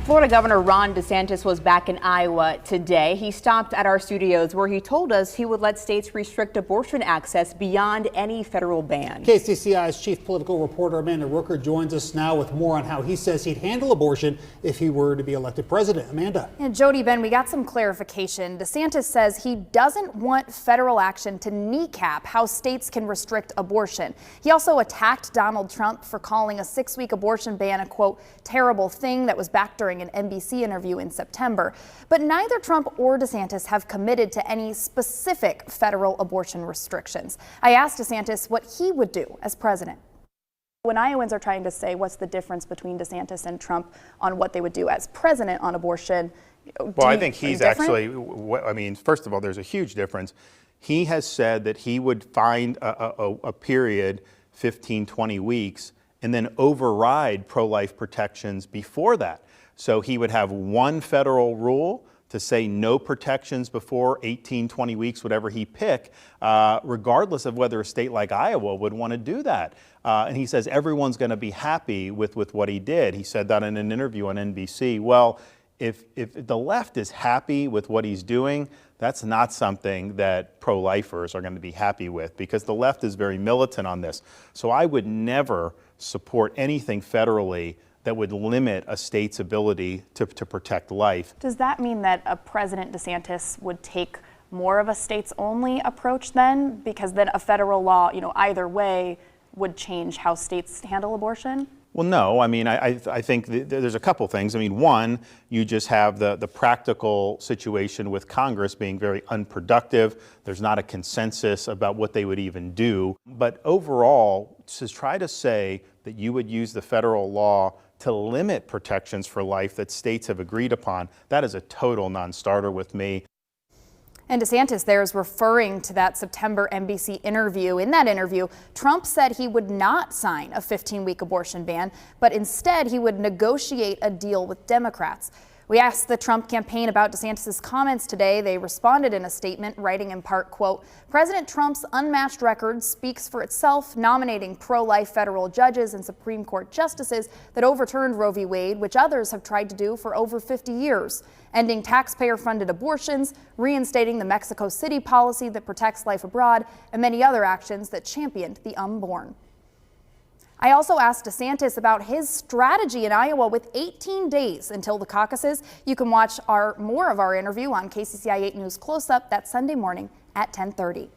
Florida Governor Ron DeSantis was back in Iowa today. He stopped at our studios where he told us he would let states restrict abortion access beyond any federal ban. KCCI's chief political reporter Amanda Rooker joins us now with more on how he says he'd handle abortion if he were to be elected president. Amanda. And Jody, Ben, we got some clarification. DeSantis says he doesn't want federal action to kneecap how states can restrict abortion. He also attacked Donald Trump for calling a 6-week abortion ban a, quote, terrible thing that was back during an NBC interview in September. But neither Trump or DeSantis have committed to any specific federal abortion restrictions. I asked DeSantis what he would do as president. When Iowans are trying to say what's the difference between DeSantis and Trump on what they would do as president on abortion, well, I think he's actually, I mean, first of all, there's a huge difference. He has said that he would find a period, 15, 20 weeks, and then override pro-life protections before that. So he would have one federal rule to say no protections before 18, 20 weeks, whatever he pick, regardless of whether a state like Iowa would want to do that. And he says everyone's going to be happy with what he did. He said that in an interview on NBC. Well, if the left is happy with what he's doing, that's not something that pro-lifers are going to be happy with, because the left is very militant on this. So I would never support anything federally that would limit a state's ability to protect life. Does that mean that a President DeSantis would take more of a states-only approach then? Because then a federal law, either way would change how states handle abortion? Well, no. I mean, I think there's a couple things. I mean, one, you just have the practical situation with Congress being very unproductive. There's not a consensus about what they would even do. But overall, to try to say that you would use the federal law to limit protections for life that states have agreed upon, that is a total non-starter with me. And DeSantis there is referring to that September NBC interview. In that interview, Trump said he would not sign a 15-week abortion ban, but instead he would negotiate a deal with Democrats. We asked the Trump campaign about DeSantis' comments today. They responded in a statement, writing in part, quote, President Trump's unmatched record speaks for itself, nominating pro-life federal judges and Supreme Court justices that overturned Roe v. Wade, which others have tried to do for over 50 years, ending taxpayer-funded abortions, reinstating the Mexico City policy that protects life abroad, and many other actions that championed the unborn. I also asked DeSantis about his strategy in Iowa with 18 days until the caucuses. You can watch more of our interview on KCCI 8 News Close Up that Sunday morning at 10:30.